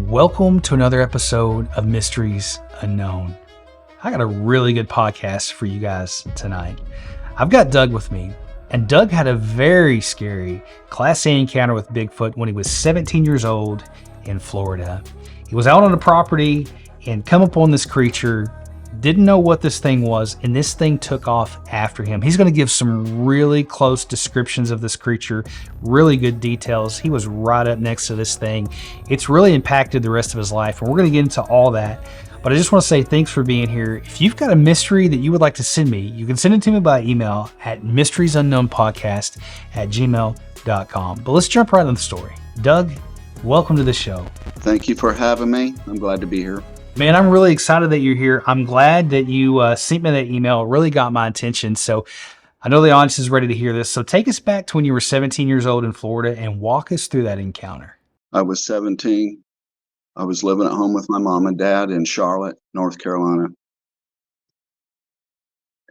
Welcome to another episode of Mysteries Unknown. I got a really good podcast for you guys tonight. I've got Doug with me, and Doug had a very scary Class A encounter with Bigfoot when he was 17 years old in Florida. He was out on the property and come upon this creature, didn't know what this thing was, and this thing took off after him. He's going to give some really close descriptions of this creature, really good details. He was right up next to this thing. It's really impacted the rest of his life, and we're going to get into all that. But I just want to say thanks for being here. If you've got a mystery that you would like to send me, you can send it to me by email at mysteriesunknownpodcast@gmail.com. But let's jump right into the story. Doug, welcome to the show. Thank you for having me. I'm glad to be here. Man, I'm really excited that you're here. I'm glad that you sent me that email. It really got my attention. So I know the audience is ready to hear this. So take us back to when you were 17 years old in Florida and walk us through that encounter. I was 17. I was living at home with my mom and dad in Charlotte, North Carolina.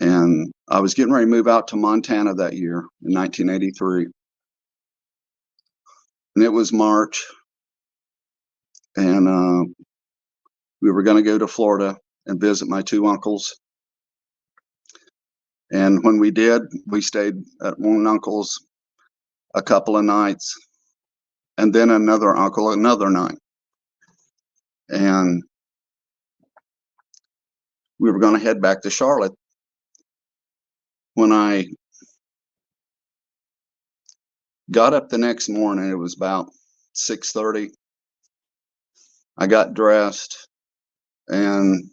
And I was getting ready to move out to Montana that year in 1983. And it was March. And we were going to go to Florida and visit my two uncles. And when we did, we stayed at one uncle's a couple of nights, and then another uncle another night. And we were going to head back to Charlotte. When I got up the next morning, it was about 6:30. I got dressed and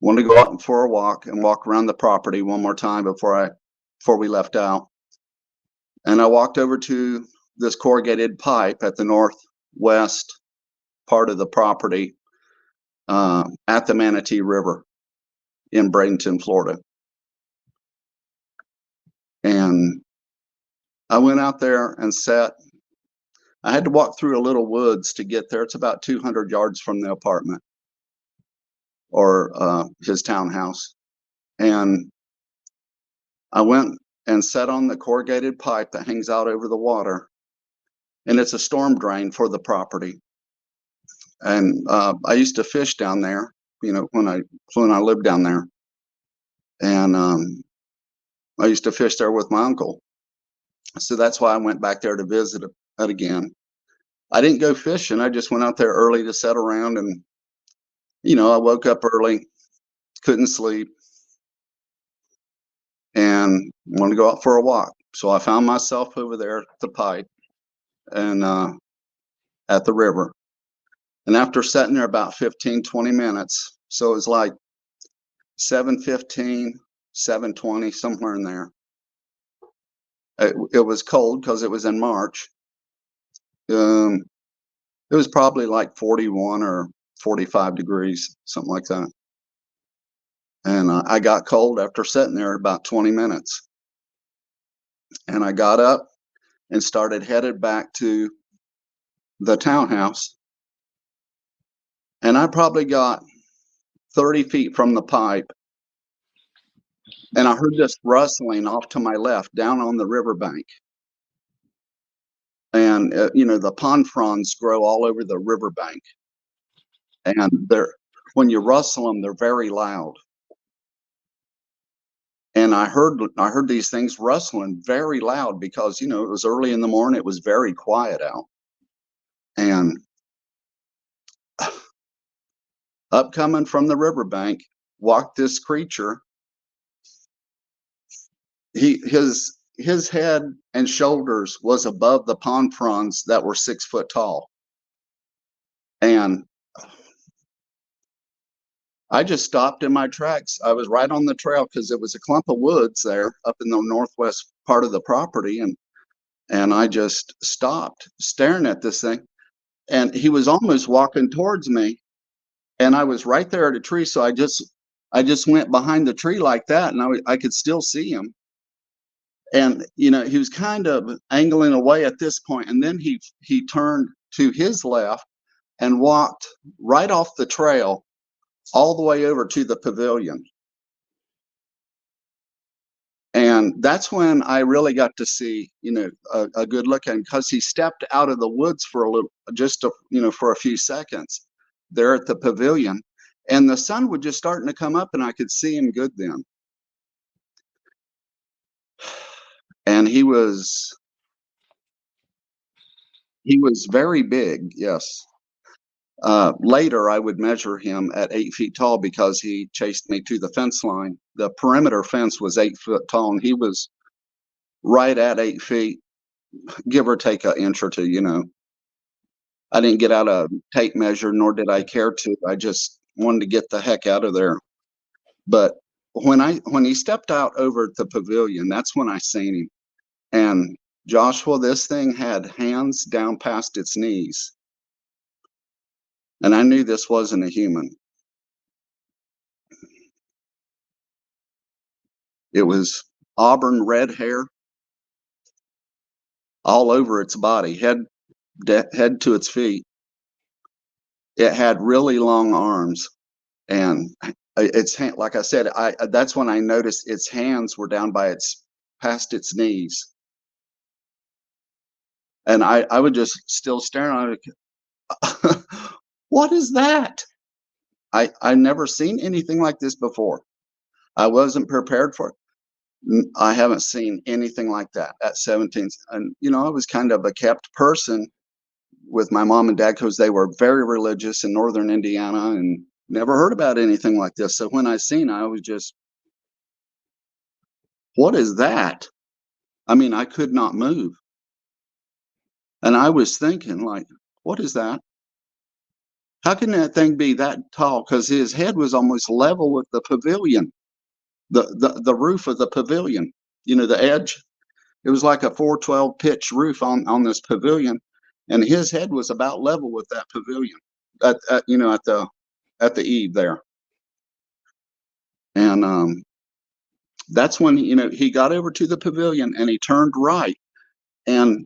wanted to go out for a walk and walk around the property one more time before we left out. And I walked over to this corrugated pipe at the northwest part of the property at the Manatee River in Bradenton, Florida. And I went out there and sat. I had to walk through a little woods to get there. It's about 200 yards from the apartment or his townhouse. And I went and sat on the corrugated pipe that hangs out over the water. And it's a storm drain for the property. And I used to fish down there, when I lived down there. And I used to fish there with my uncle. So that's why I went back there to visit it again. I didn't go fishing. I just went out there early to sit around, and I woke up early, couldn't sleep, and wanted to go out for a walk. So I found myself over there at the pipe and at the river. And after sitting there about 15, 20 minutes, so it was like 7:15, 7:20, somewhere in there. It was cold because it was in March. It was probably like 41 or 45 degrees, something like that. And I got cold after sitting there about 20 minutes. And I got up and headed back to the townhouse. And I probably got 30 feet from the pipe. And I heard this rustling off to my left down on the riverbank. And, the pond fronds grow all over the riverbank. And when you rustle them, they're very loud. And I heard these things rustling very loud because, it was early in the morning. It was very quiet out. And up coming from the riverbank walked this creature. His head and shoulders was above the pond fronds that were 6 foot tall. And I just stopped in my tracks. I was right on the trail because it was a clump of woods there up in the northwest part of the property. And I just stopped staring at this thing. And he was almost walking towards me. And I was right there at a tree. So I just went behind the tree like that. And I could still see him. And, he was kind of angling away at this point. And then he turned to his left and walked right off the trail all the way over to the pavilion. And that's when I really got to see, a good look at him, because he stepped out of the woods for a little, for a few seconds there at the pavilion, and the sun was just starting to come up, and I could see him good then. And he was very big, yes. Later, I would measure him at 8 feet tall because he chased me to the fence line. The perimeter fence was 8 foot tall, and he was right at 8 feet, give or take an inch or two. I didn't get out a tape measure, nor did I care to. I just wanted to get the heck out of there. But when he stepped out over at the pavilion, that's when I seen him. And Joshua, this thing had hands down past its knees. And I knew this wasn't a human. It was auburn red hair all over its body, head to its feet. It had really long arms, and like I said, that's when I noticed its hands were down past its knees. And I would just still staring at it. What is that? I never seen anything like this before. I wasn't prepared for it. I haven't seen anything like that at 17. And, I was kind of a kept person with my mom and dad because they were very religious in northern Indiana and never heard about anything like this. So when I seen, I was just, what is that? I mean, I could not move. And I was thinking, like, what is that? How can that thing be that tall? Because his head was almost level with the pavilion, the roof of the pavilion, the edge. It was like a 412 pitch roof on this pavilion, and his head was about level with that pavilion at the eave there. And that's when he got over to the pavilion and he turned right, and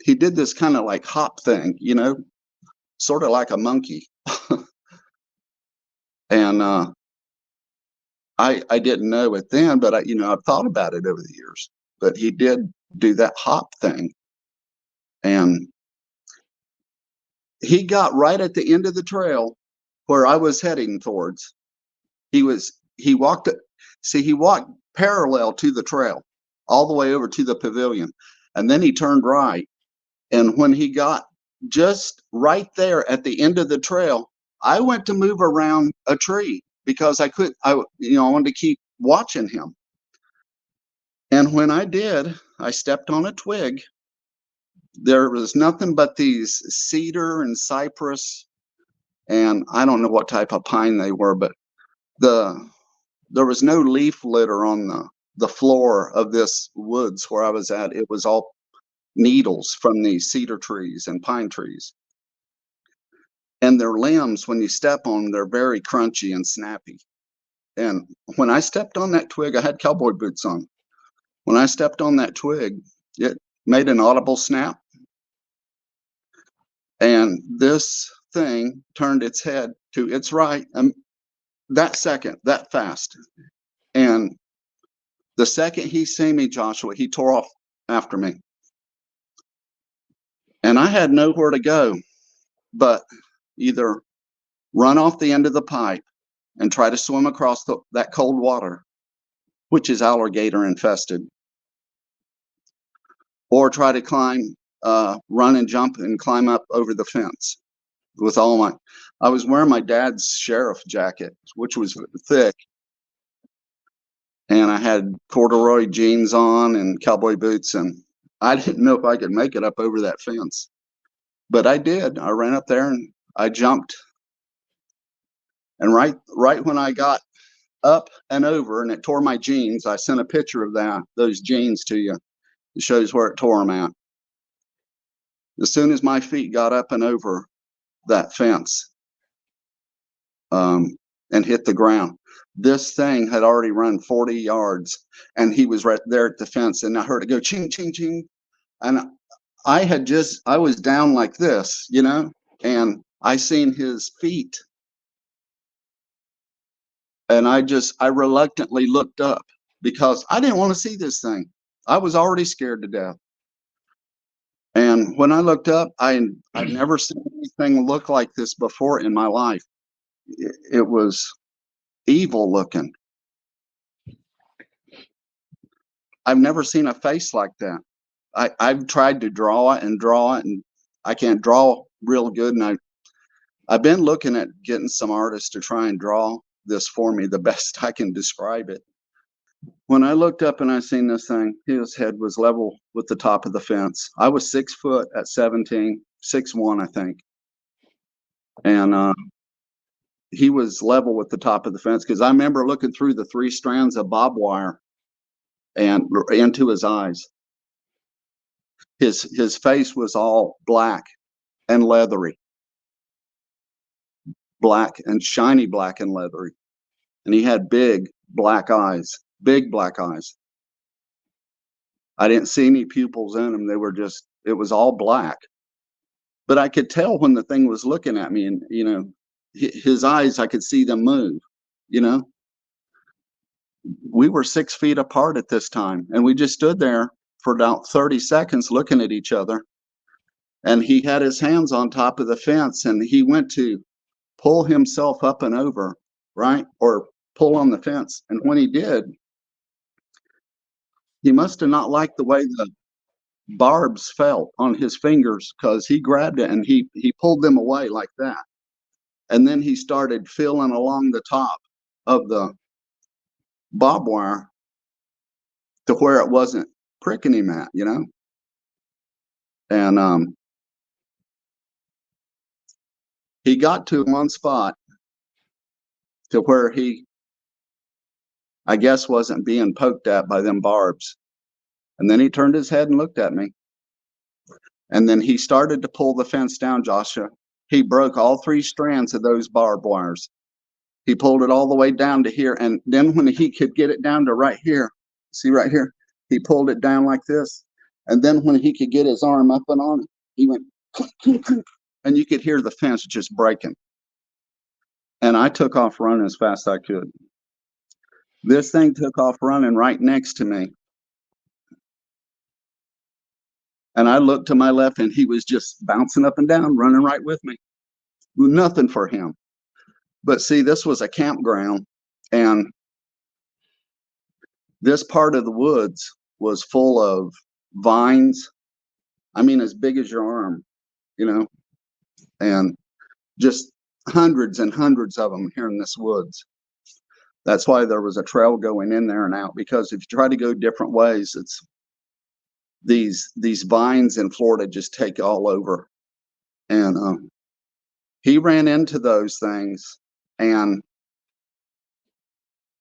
he did this kind of like hop thing, sort of like a monkey. And I didn't know it then, but I've thought about it over the years. But he did do that hop thing, and he got right at the end of the trail where I was heading towards. He walked parallel to the trail all the way over to the pavilion, and then he turned right. And when he got just right there at the end of the trail, I went to move around a tree because I wanted to keep watching him. And when I did, I stepped on a twig. There was nothing but these cedar and cypress, and I don't know what type of pine they were, but there was no leaf litter on the floor of this woods where I was at. It was all needles from these cedar trees and pine trees. And their limbs, when you step on them, they're very crunchy and snappy. And when I stepped on that twig, I had cowboy boots on. When I stepped on that twig, it made an audible snap. And this thing turned its head to its right that second, that fast. And the second he seen me, Joshua, he tore off after me. And I had nowhere to go but either run off the end of the pipe and try to swim across that cold water, which is alligator infested, or try to run and jump and climb up over the fence with I was wearing my dad's sheriff jacket, which was thick, and I had corduroy jeans on and cowboy boots, and I didn't know if I could make it up over that fence, but I did. I ran up there and I jumped, and right when I got up and over and it tore my jeans, I sent a picture of those jeans to you. It shows where it tore them at. As soon as my feet got up and over that fence and hit the ground, this thing had already run 40 yards, and he was right there at the fence, and I heard it go ching, ching, ching. And I was down like this, and I seen his feet. And I reluctantly looked up, because I didn't want to see this thing. I was already scared to death. And when I looked up, I'd never seen anything look like this before in my life. It was evil looking. I've never seen a face like that. I've tried to draw it, and I can't draw real good. And I've been looking at getting some artists to try and draw this for me the best I can describe it. When I looked up and I seen this thing, his head was level with the top of the fence. I was 6 foot at 17, 6'1", I think. And he was level with the top of the fence, because I remember looking through the 3 strands of barbed wire and into his eyes. His face was all black and leathery, black and shiny, black and leathery. And he had big black eyes. I didn't see any pupils in them. They were just, it was all black. But I could tell when the thing was looking at me, and, you know, his eyes, I could see them move, you know. We were 6 feet apart at this time, and we just stood there for about 30 seconds looking at each other. And he had his hands on top of the fence, and he went to pull himself up and over, right? Or pull on the fence. And when he did, he must have not liked the way the barbs felt on his fingers, because he grabbed it and he pulled them away like that. And then he started feeling along the top of the barbed wire to where it wasn't pricking him at, you know. And he got to one spot to where he, I guess, wasn't being poked at by them barbs. And then he turned his head and looked at me. And then he started to pull the fence down, Joshua. He broke all 3 strands of those barbed wires. He pulled it all the way down to here. And then when he could get it down to right here, see right here, he pulled it down like this. And then when he could get his arm up and on it, he went, clink, clink, clink, and you could hear the fence just breaking. And I took off running as fast as I could. This thing took off running right next to me. And I looked to my left, and he was just bouncing up and down, running right with me. Nothing for him. But see, this was a campground, and this part of the woods was full of vines. I mean, as big as your arm, you know, and just hundreds and hundreds of them here in this woods. That's why there was a trail going in there and out, because if you try to go different ways, it's these vines in Florida just take all over. And he ran into those things, and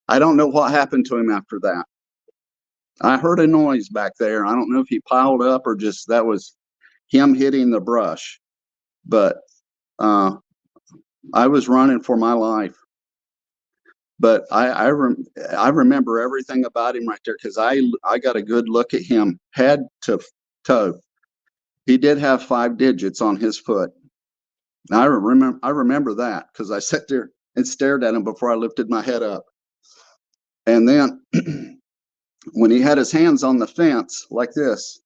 I don't know what happened to him after that. I heard a noise back there. I don't know if he piled up or just that was him hitting the brush. But I was running for my life. But I remember everything about him right there, because I got a good look at him head to toe. He did have 5 digits on his foot. I remember that, because I sat there and stared at him before I lifted my head up. And then when he had his hands on the fence like this,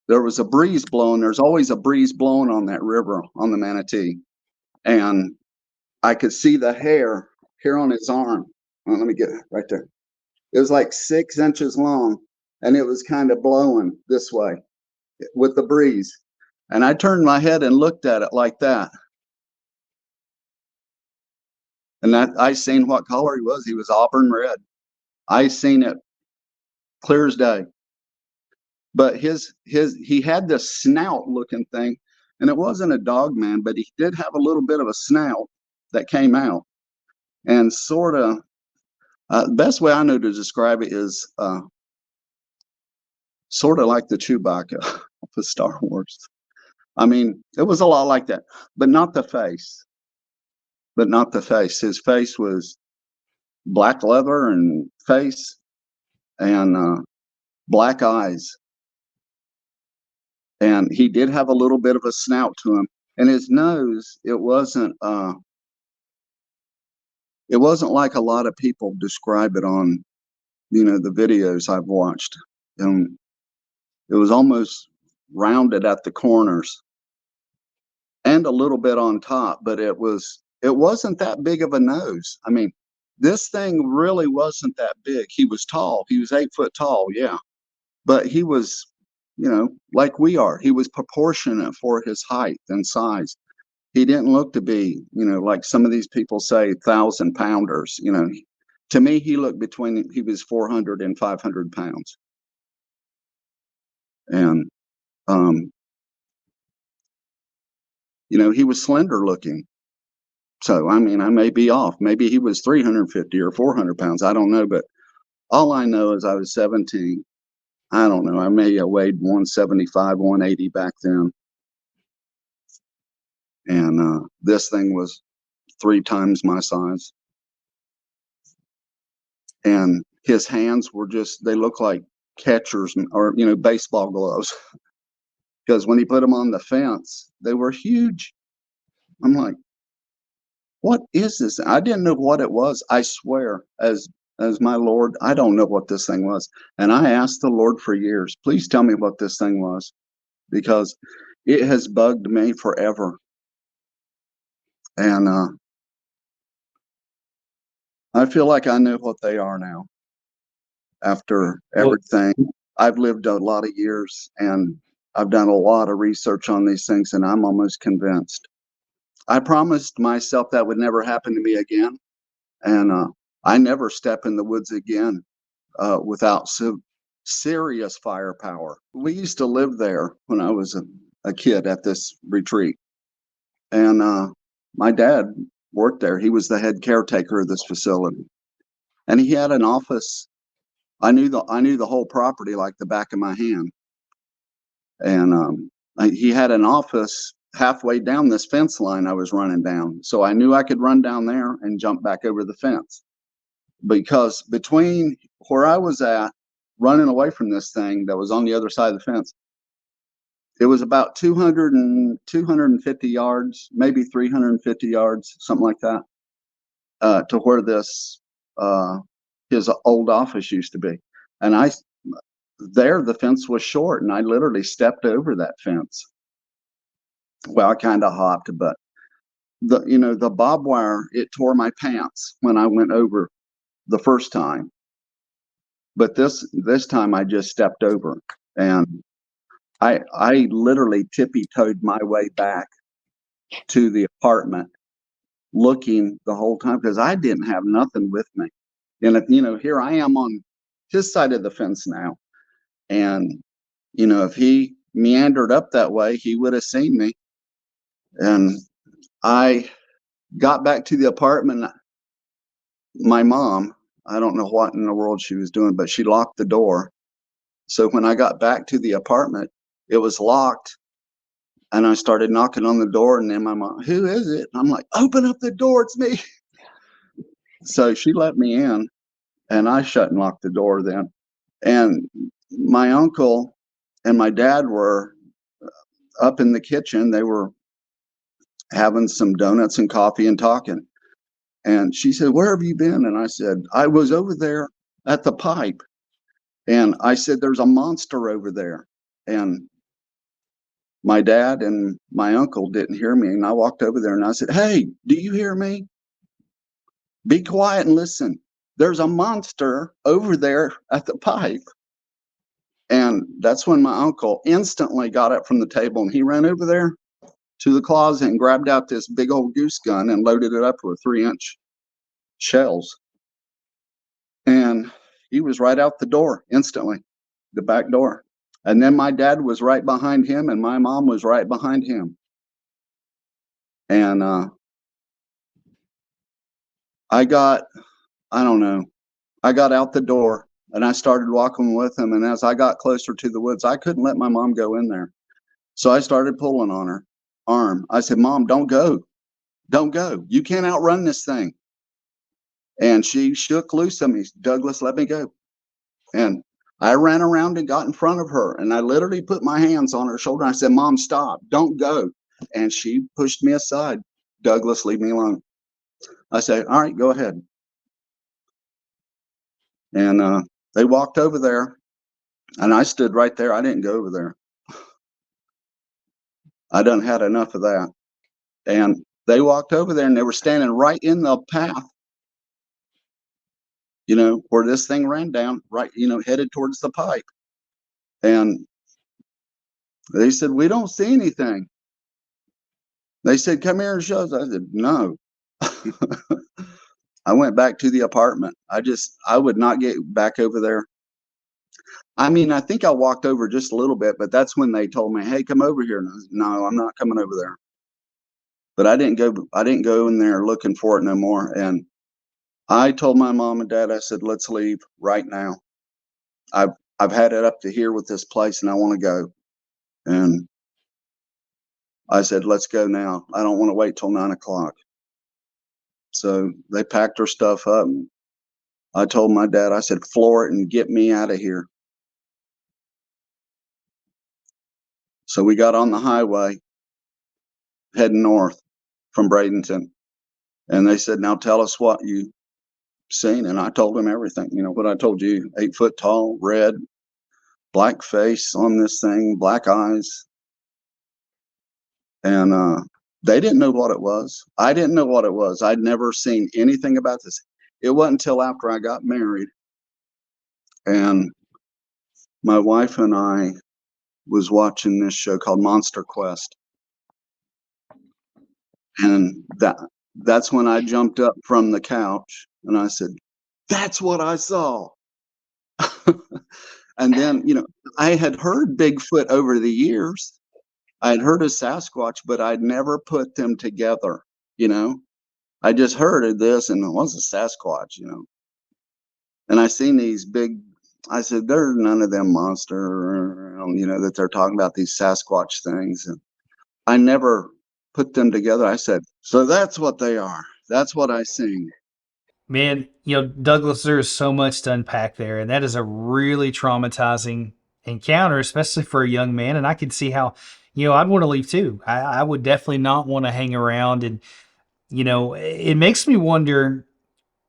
there was a breeze blowing. There's always a breeze blowing on that river, on the Manatee. And I could see the hair here on his arm. Well, let me get it right there. It was like 6 inches long, and it was kind of blowing this way with the breeze. And I turned my head and looked at it like that. And that I seen what color he was. He was auburn red. I seen it clear as day. But he had this snout looking thing, and it wasn't a dog man, but he did have a little bit of a snout that came out. And sort of, the best way I know to describe it is sort of like the Chewbacca of the Star Wars. I mean, it was a lot like that, but not the face. His face was black leather and face, and black eyes. And he did have a little bit of a snout to him. And his nose, it wasn't like a lot of people describe it on the videos I've watched. And it was almost rounded at the corners and a little bit on top, but it wasn't that big of a nose. I mean, this thing really wasn't that big. He was tall. He was 8 foot tall, yeah. But he was, like we are. He was proportionate for his height and size. He didn't look to be, like some of these people say, 1,000-pounders. To me, he looked he was 400 and 500 pounds. And, he was slender looking. So, I mean, I may be off. Maybe he was 350 or 400 pounds. I don't know. But all I know is I was 17. I don't know. I may have weighed 175, 180 back then. And this thing was 3 times my size. And his hands were they look like catchers or, baseball gloves. Because when he put them on the fence, they were huge. I'm like, what is this? I didn't know what it was. I swear, as my Lord, I don't know what this thing was. And I asked the Lord for years, please tell me what this thing was, because it has bugged me forever. And I feel like I know what they are now after everything. I've lived a lot of years and I've done a lot of research on these things, and I'm almost convinced. I promised myself that would never happen to me again. And I never step in the woods again without serious firepower. We used to live there when I was a kid at this retreat. And my dad worked there. He was the head caretaker of this facility. And he had an office. I knew the whole property like the back of my hand. And he had an office halfway down this fence line I was running down. So I knew I could run down there and jump back over the fence. Because between where I was at, running away from this thing that was on the other side of the fence, it was about 250 yards, maybe 350 yards, something like that, to where his old office used to be. And the fence was short, and I literally stepped over that fence. Well, I kind of hopped, but the barbed wire, it tore my pants when I went over the first time. But this time I just stepped over, and I literally tippy-toed my way back to the apartment, looking the whole time because I didn't have nothing with me. And here I am on his side of the fence now, and if he meandered up that way, he would have seen me. And I got back to the apartment. My mom, I don't know what in the world she was doing, but she locked the door. So when I got back to the apartment, it was locked. And I started knocking on the door, and then my mom, who is it? I'm like, open up the door, it's me. So she let me in, and I shut and locked the door then. And my uncle and my dad were up in the kitchen. They were having some donuts and coffee and talking. And she said, where have you been? And I said, I was over there at the pipe. And I said, there's a monster over there. And my dad and my uncle didn't hear me. And I walked over there and I said, hey, do you hear me? Be quiet and listen. There's a monster over there at the pipe. And that's when my uncle instantly got up from the table, and he ran over there to the closet and grabbed out this big old goose gun and loaded it up with 3-inch shells. And he was right out the door instantly, the back door. And then my dad was right behind him, and my mom was right behind him. And I got out the door and I started walking with him. And as I got closer to the woods, I couldn't let my mom go in there. So I started pulling on her arm. I said, Mom, don't go. Don't go. You can't outrun this thing. And she shook loose of me. Douglas, let me go. And I ran around and got in front of her. And I literally put my hands on her shoulder. I said, Mom, stop. Don't go. And she pushed me aside. Douglas, leave me alone. I said, all right, go ahead. And They walked over there, and I stood right there. I didn't go over there. I done had enough of that. And they walked over there, and they were standing right in the path, where this thing ran down, right, headed towards the pipe. And they said, "We don't see anything." They said, "Come here and show us." I said, "No." I went back to the apartment. I would not get back over there. I mean, I think I walked over just a little bit, but that's when they told me, "Hey, come over here." And I said, "No, I'm not coming over there." But I didn't go in there looking for it no more. And I told my mom and dad, I said, "Let's leave right now. I've I've had it up to here with this place, and I want to go." And I said, "Let's go now. I don't want to wait till 9 o'clock." So they packed their stuff up. And I told my dad, I said, "Floor it and get me out of here." So we got on the highway heading north from Bradenton. And they said, "Now tell us what you seen." And I told them everything, what I told you, 8 foot tall, red, black face on this thing, black eyes. And they didn't know what it was. I didn't know what it was. I'd never seen anything about this. It wasn't until after I got married and my wife and I was watching this show called Monster Quest. And that's when I jumped up from the couch and I said, "That's what I saw." And then, I had heard Bigfoot over the years. I had heard of Sasquatch, but I'd never put them together, you know. I just heard of this and it was a Sasquatch. And I seen these big, I said, "There's none of them monster, that they're talking about, these Sasquatch things." And I never put them together. I said, "So that's what they are. That's what I seen." Man, Douglas, there is so much to unpack there, and that is a really traumatizing encounter, especially for a young man. And I could see how, I'd want to leave too. I would definitely not want to hang around. And, it makes me wonder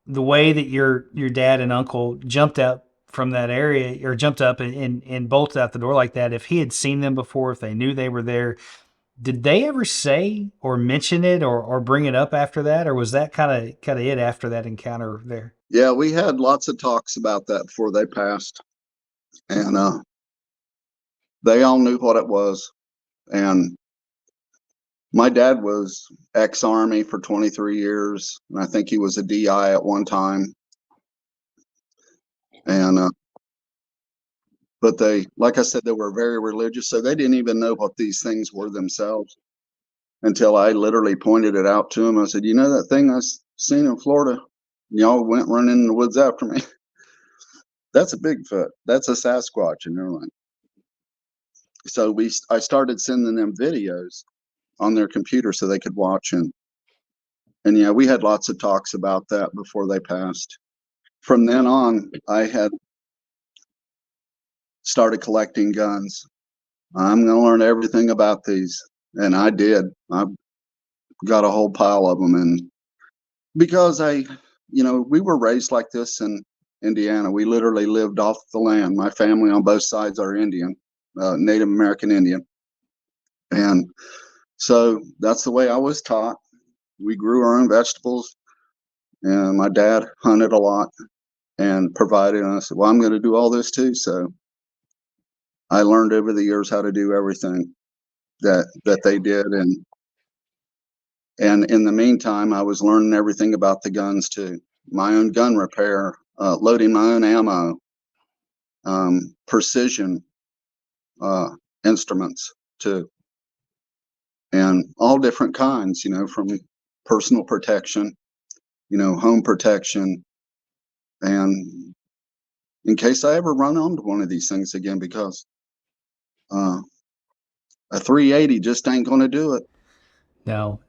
the way that your dad and uncle jumped out from that area or jumped up and bolted out the door like that. If he had seen them before, if they knew they were there, did they ever say or mention it or bring it up after that, or was that kind of it after that encounter there? Yeah, we had lots of talks about that before they passed. And they all knew what it was. And my dad was ex-Army for 23 years. And I think he was a DI at one time. And, but they, like I said, they were very religious. So they didn't even know what these things were themselves until I literally pointed it out to them. I said, "You know that thing I seen in Florida? Y'all went running in the woods after me. That's a Bigfoot. That's a Sasquatch." And they're like, so I started sending them videos on their computer so they could watch. And yeah, we had lots of talks about that before they passed. From then on, I had started collecting guns. I'm going to learn everything about these. And I did. I got a whole pile of them. And because we were raised like this in Indiana. We literally lived off the land. My family on both sides are Indian, Native American Indian. And so that's the way I was taught. We grew our own vegetables, and my dad hunted a lot and provided. And I said, "Well, I'm going to do all this too." So I learned over the years how to do everything that they did. And in the meantime, I was learning everything about the guns too. My own gun repair, loading my own ammo, precision instruments too, and all different kinds, from personal protection, home protection, and in case I ever run onto one of these things again, because uh, a 380 just ain't going to do it. No.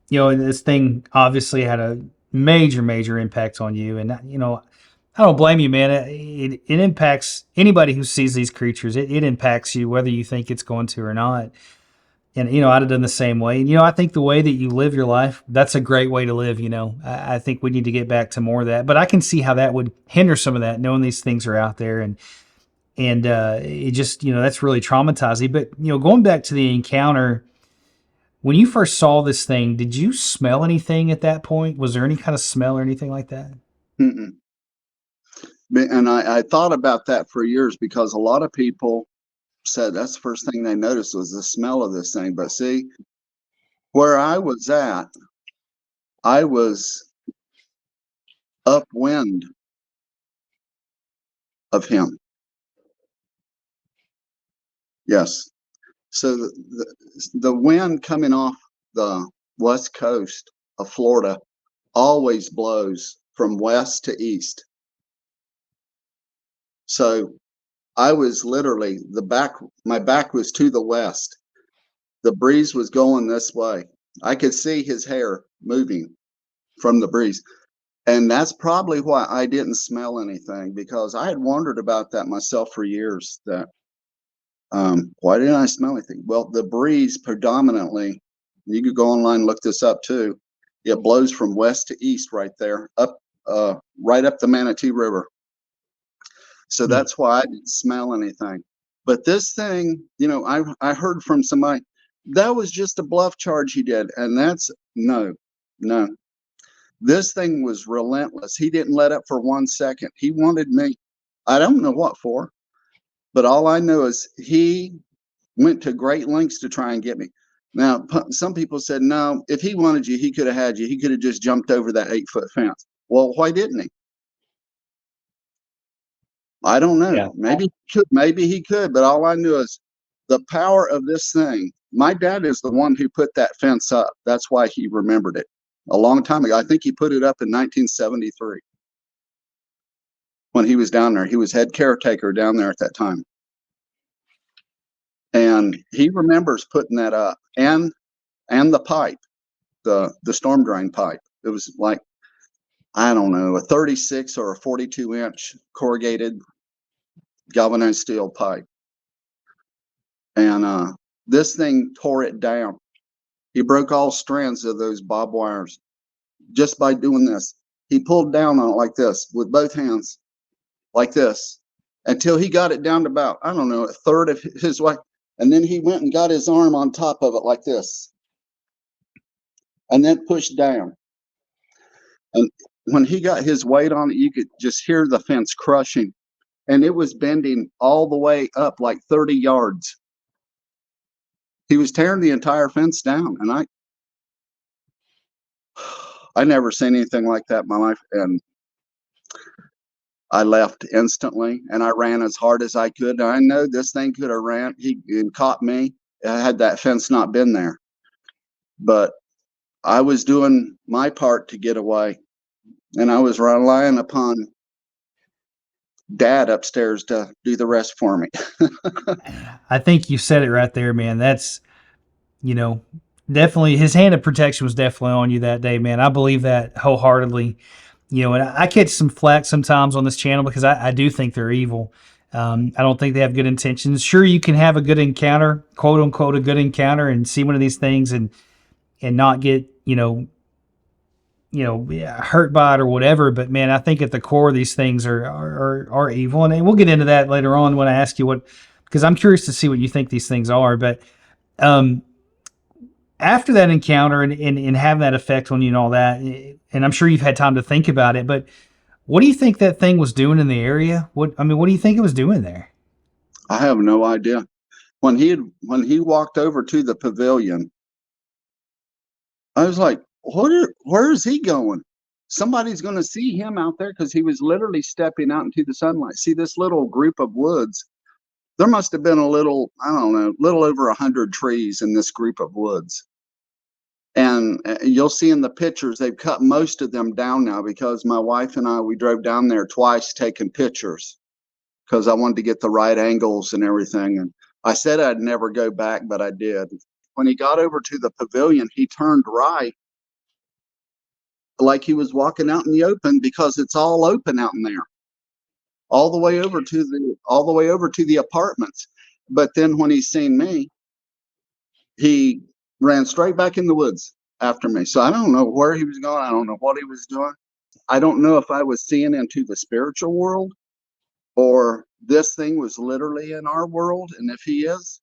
This thing obviously had a major impact on you. And, I don't blame you, man. It impacts anybody who sees these creatures. It impacts you, whether you think it's going to or not. And, I'd have done the same way. And, I think the way that you live your life, that's a great way to live. I think we need to get back to more of that. But I can see how that would hinder some of that, knowing these things are out there. And it just, that's really traumatizing. But, going back to the encounter, when you first saw this thing, did you smell anything at that point? Was there any kind of smell or anything like that? Mm-mm. And I thought about that for years because a lot of people said that's the first thing they noticed was the smell of this thing. But see, where I was at, I was upwind of him. Yes. So the wind coming off the west coast of Florida always blows from west to east. So I was literally my back was to the west. The breeze was going this way. I could see his hair moving from the breeze. And that's probably why I didn't smell anything, because I had wondered about that myself for years, that why didn't I smell anything? Well, the breeze predominantly, you could go online and look this up too. It blows from west to east right there, right up the Manatee River. So Hmm. that's why I didn't smell anything. But this thing, I heard from somebody that was just a bluff charge he did, and that's no, no. This thing was relentless. He didn't let up for 1 second. He wanted me. I don't know what for, but all I know is he went to great lengths to try and get me. Now, some people said, no, if he wanted you, he could have had you. He could have just jumped over that 8-foot fence. Well, why didn't he? I don't know. Yeah. Maybe he could, but all I knew is the power of this thing. My dad is the one who put that fence up. That's why he remembered it a long time ago. I think he put it up in 1973 when he was down there. He was head caretaker down there at that time. And he remembers putting that up, and the pipe, the storm drain pipe. It was like, I don't know, a 36 or a 42-inch corrugated galvanized steel pipe. And this thing tore it down. He broke all strands of those bob wires just by doing this. He pulled down on it like this with both hands, like this, until he got it down to about, I don't know, a third of his weight. And then he went and got his arm on top of it like this, and then pushed down. And when he got his weight on it, you could just hear the fence crushing. And it was bending all the way up like 30 yards. He was tearing the entire fence down. And I never seen anything like that in my life. And I left instantly, and I ran as hard as I could. And I know this thing could have ran. He caught me had that fence not been there. But I was doing my part to get away, and I was relying upon Dad upstairs to do the rest for me. I think you said it right there, man. That's, you know, definitely his hand of protection was definitely on you that day, man. I believe that wholeheartedly. And I catch some flack sometimes on this channel because I do think they're evil. I don't think they have good intentions. Sure, you can have a good encounter, quote unquote, a good encounter, and see one of these things and not get hurt by it or whatever. But man, I think at the core these things are evil, and we'll get into that later on when I ask you what, because I'm curious to see what you think these things are. But um, after that encounter and having that effect on you and all that, and I'm sure you've had time to think about it, but what do you think that thing was doing in the area? What do you think it was doing there? I have no idea. When he walked over to the pavilion, I was like, where is he going? Somebody's going to see him out there, because he was literally stepping out into the sunlight. See this little group of woods? There must have been I don't know, little over 100 trees in this group of woods. And you'll see in the pictures, they've cut most of them down now, because my wife and we drove down there twice taking pictures, because I wanted to get the right angles and everything. And I said I'd never go back, but I did. When he got over to the pavilion, he turned right like he was walking out in the open, because it's all open out in there, all the way over to the apartments. But then when he seen me, he ran straight back in the woods after me. So I don't know where he was going. I don't know what he was doing. I don't know if I was seeing into the spiritual world or this thing was literally in our world. And if he is,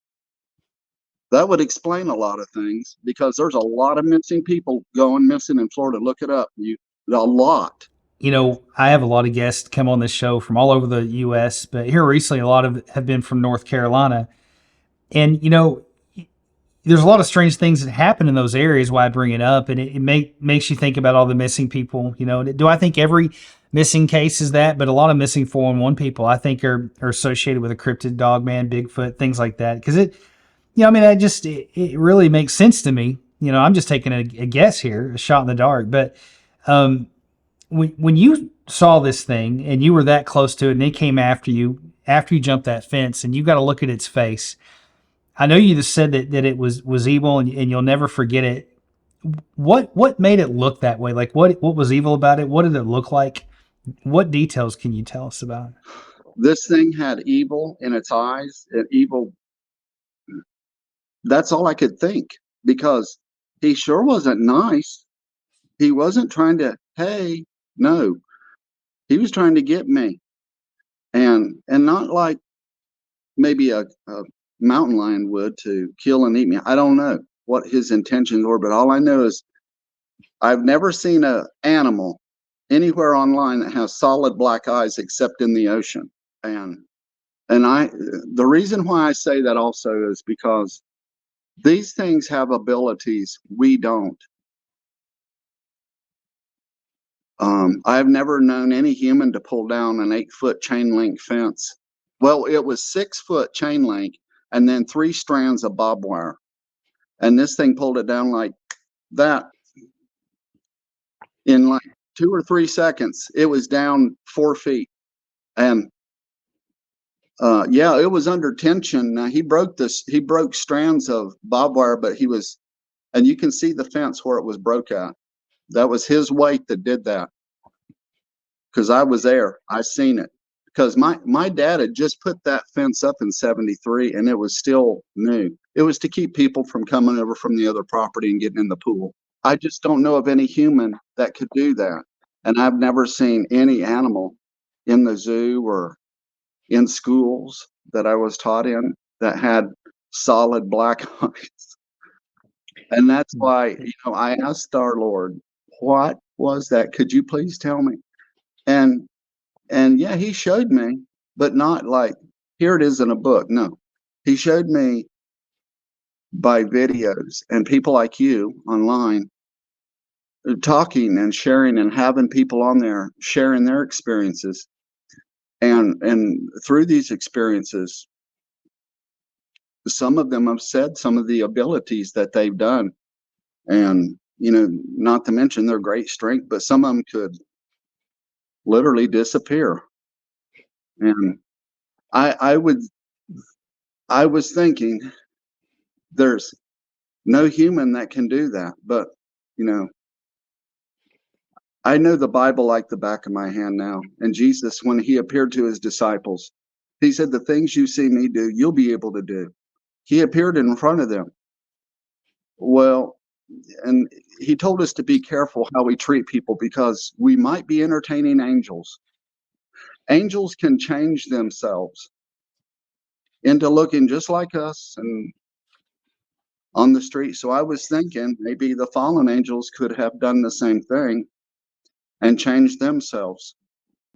that would explain a lot of things, because there's a lot of missing people going missing in Florida. Look it up. A lot. I have a lot of guests come on this show from all over the U.S., but here recently, a lot of have been from North Carolina. And, there's a lot of strange things that happen in those areas. Why I bring it up, and makes you think about all the missing people. Do I think every missing case is that? But a lot of missing 411 people, I think, are associated with a cryptid, dog man, Bigfoot, things like that. Because it really makes sense to me. I'm just taking a guess here, a shot in the dark. But when you saw this thing and you were that close to it, and it came after you jumped that fence, and you got to look at its face. I know you just said that it was evil, and you'll never forget it. What made it look that way? Like what was evil about it? What did it look like? What details can you tell us about it? This thing had evil in its eyes, and evil. That's all I could think, because he sure wasn't nice. He wasn't trying to, hey, no, he was trying to get me. And not like maybe a mountain lion would, to kill and eat me. I don't know what his intentions were, but all I know is I've never seen an animal anywhere online that has solid black eyes except in the ocean. And the reason why I say that also is because these things have abilities we don't. I've never known any human to pull down an 8-foot chain link fence. Well, it was 6-foot chain link and then 3 strands of barbed wire. And this thing pulled it down like that in like 2 or 3 seconds. It was down 4 feet. And yeah, it was under tension. Now he broke strands of barbed wire, but and you can see the fence where it was broke at. That was his weight that did that. Because I was there. I seen it. Because my dad had just put that fence up in 73, and it was still new. It was to keep people from coming over from the other property and getting in the pool. I just don't know of any human that could do that. And I've never seen any animal in the zoo or in schools that I was taught in that had solid black eyes. And that's why, I asked our Lord, what was that? Could you please tell me? And yeah, he showed me, but not like, here it is in a book. No, he showed me by videos and people like you online talking and sharing and having people on there sharing their experiences. And through these experiences, some of them have said some of the abilities that they've done. And, not to mention their great strength, but some of them could literally disappear. And I was thinking, there's no human that can do that. But, I know the Bible like the back of my hand now. And Jesus, when he appeared to his disciples, he said, the things you see me do, you'll be able to do. He appeared in front of them. Well, and he told us to be careful how we treat people, because we might be entertaining angels. Angels can change themselves into looking just like us and on the street. So I was thinking maybe the fallen angels could have done the same thing and changed themselves.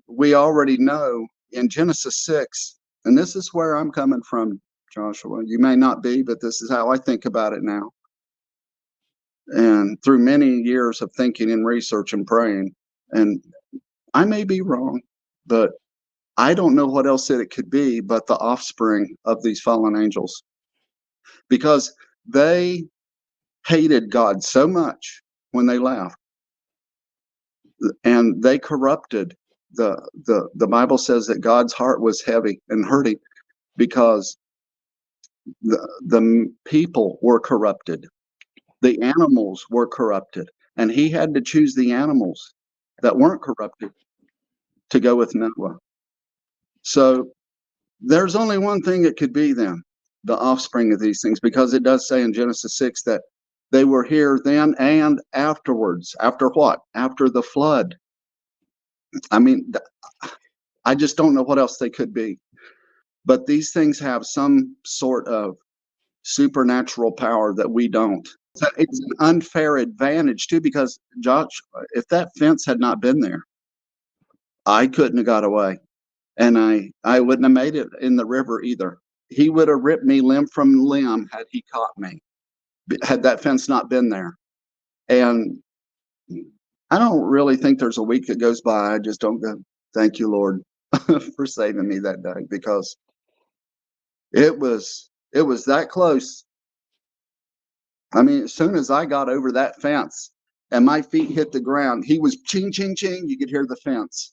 We already know in Genesis 6, and this is where I'm coming from, Joshua. You may not be, but this is how I think about it now. And through many years of thinking and research and praying, and I may be wrong, but I don't know what else it could be but the offspring of these fallen angels, because they hated God so much when they left, and they corrupted the Bible says that God's heart was heavy and hurting because the people were corrupted, the animals were corrupted, and he had to choose the animals that weren't corrupted to go with Noah. So there's only one thing it could be then. the offspring of these things, because it does say in Genesis 6 that they were here then and afterwards. After what? After the flood. I mean, I just don't know what else they could be. But these things have some sort of supernatural power that we don't. It's an unfair advantage too, because Josh, if that fence had not been there, I couldn't have got away, and I wouldn't have made it in the river either. He would have ripped me limb from limb had he caught me, had that fence not been there. And I don't really think there's a week that goes by I just don't go, thank you, Lord, for saving me that day, because it was that close. I mean, as soon as I got over that fence and my feet hit the ground, he was ching, ching, ching. You could hear the fence.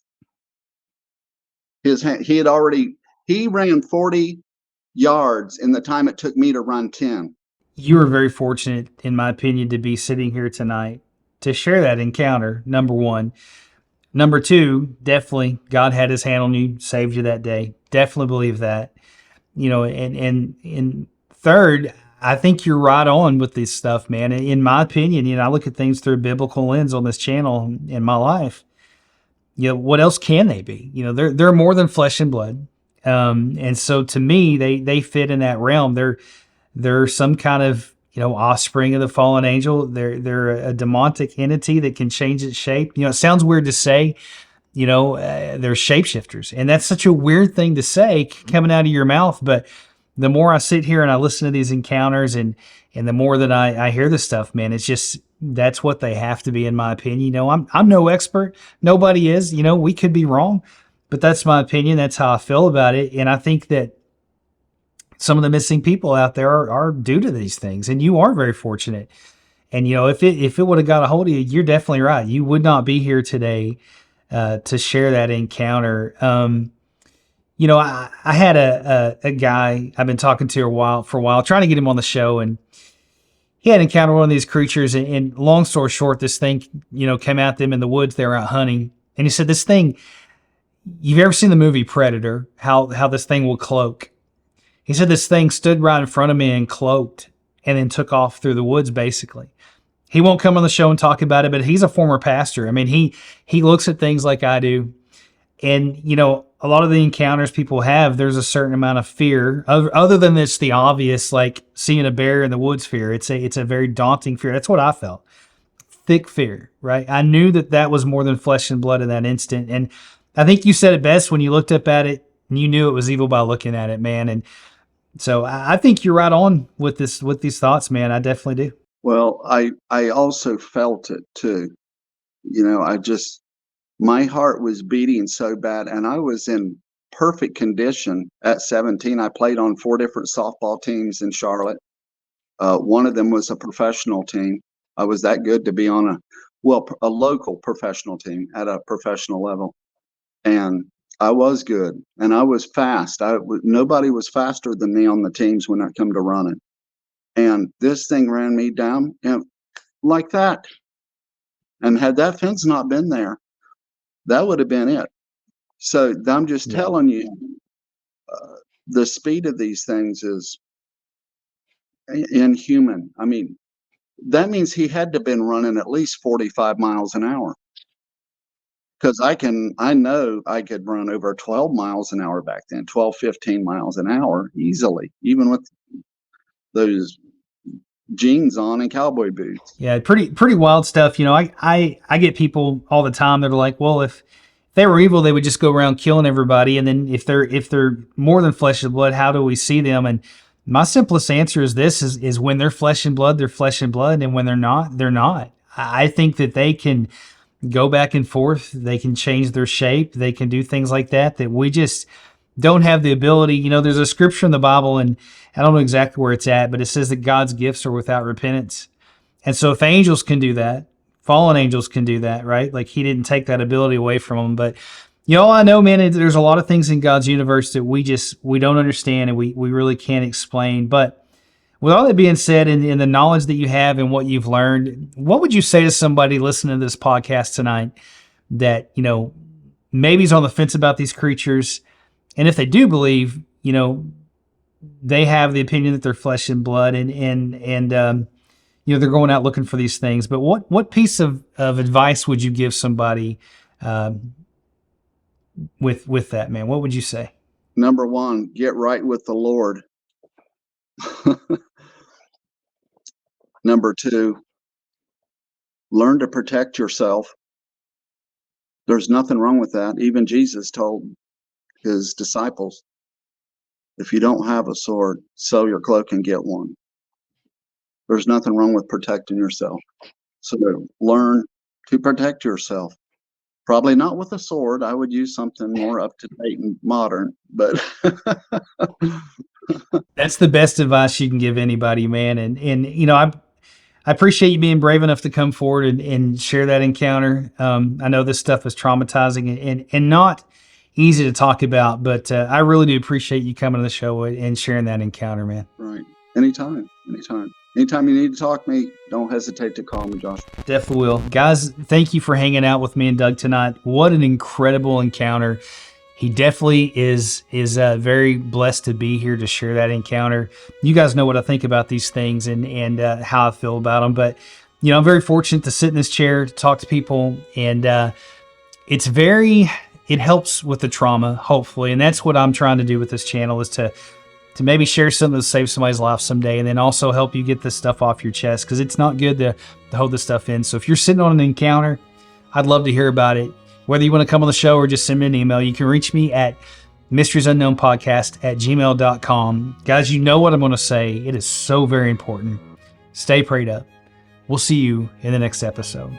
He ran 40 yards in the time it took me to run 10. You were very fortunate, in my opinion, to be sitting here tonight to share that encounter, number one. Number two, definitely God had his hand on you, saved you that day. Definitely believe that. And third, I think you're right on with this stuff, man. In my opinion, I look at things through a biblical lens on this channel in my life. What else can they be? They're more than flesh and blood. And so to me, they fit in that realm. They're some kind of, offspring of the fallen angel. They're a demonic entity that can change its shape. It sounds weird to say, they're shapeshifters, and that's such a weird thing to say coming out of your mouth. But the more I sit here and I listen to these encounters, and the more that I hear this stuff, man, it's just, that's what they have to be, in my opinion. I'm no expert. Nobody is. We could be wrong, but that's my opinion. That's how I feel about it. And I think that some of the missing people out there are due to these things, and you are very fortunate. And if it would have got a hold of you, you're definitely right. You would not be here today to share that encounter. I had a guy I've been talking to for a while, trying to get him on the show, and he had encountered one of these creatures. And long story short, this thing, came at them in the woods. They were out hunting, and he said, "This thing, you've ever seen the movie Predator? How this thing will cloak?" He said this thing stood right in front of me and cloaked, and then took off through the woods. Basically, he won't come on the show and talk about it, but he's a former pastor. I mean, he looks at things like I do. And, a lot of the encounters people have, there's a certain amount of fear, other than it's the obvious, like seeing a bear in the woods fear. It's a very daunting fear. That's what I felt. Thick fear, right? I knew that was more than flesh and blood in that instant. And I think you said it best when you looked up at it and you knew it was evil by looking at it, man. And so I think you're right on with these thoughts, man. I definitely do. Well, I also felt it too. My heart was beating so bad, and I was in perfect condition at 17. I played on 4 different softball teams in Charlotte. One of them was a professional team. I was that good to be on a local professional team at a professional level. And I was good, and I was fast. Nobody was faster than me on the teams when it come to running. And this thing ran me down like that. And had that fence not been there, that would have been it. So I'm just telling you, the speed of these things is inhuman. I mean, that means he had to have been running at least 45 miles an hour. Because I know I could run over 12 miles an hour back then, 12, 15 miles an hour easily, even with those jeans on and cowboy boots. Yeah, pretty wild stuff. I get people all the time that are like, well, if they were evil, they would just go around killing everybody. And then if they're more than flesh and blood, how do we see them? And my simplest answer is this: is when they're flesh and blood, they're flesh and blood, and when they're not, they're not. I think that they can go back and forth. They can change their shape. They can do things like that we just don't have the ability. There's a scripture in the Bible, and I don't know exactly where it's at, but it says that God's gifts are without repentance. And so if angels can do that, fallen angels can do that, right? Like he didn't take that ability away from them. But I know, man, there's a lot of things in God's universe that we don't understand, and we really can't explain. But with all that being said, and the knowledge that you have and what you've learned, what would you say to somebody listening to this podcast tonight that, maybe is on the fence about these creatures? And if they do believe, they have the opinion that they're flesh and blood, and they're going out looking for these things. But what piece of advice would you give somebody with that, man? What would you say? Number one, get right with the Lord. Number two, learn to protect yourself. There's nothing wrong with that. Even Jesus told his disciples, if you don't have a sword, sell your cloak and get one. There's nothing wrong with protecting yourself. So learn to protect yourself. Probably not with a sword. I would use something more up to date and modern, but That's the best advice you can give anybody, man. And I appreciate you being brave enough to come forward and share that encounter. I know this stuff is traumatizing and not easy to talk about, but I really do appreciate you coming to the show and sharing that encounter, man. Right. Anytime. Anytime you need to talk to me, don't hesitate to call me, Josh. Definitely will. Guys, thank you for hanging out with me and Doug tonight. What an incredible encounter. He definitely is very blessed to be here to share that encounter. You guys know what I think about these things and how I feel about them. But, I'm very fortunate to sit in this chair, to talk to people, and it helps with the trauma, hopefully. And that's what I'm trying to do with this channel, is to maybe share something to save somebody's life someday, and then also help you get this stuff off your chest, because it's not good to hold this stuff in. So if you're sitting on an encounter, I'd love to hear about it. Whether you want to come on the show or just send me an email, you can reach me at mysteriesunknownpodcast@gmail.com. Guys, you know what I'm going to say. It is so very important. Stay prayed up. We'll see you in the next episode.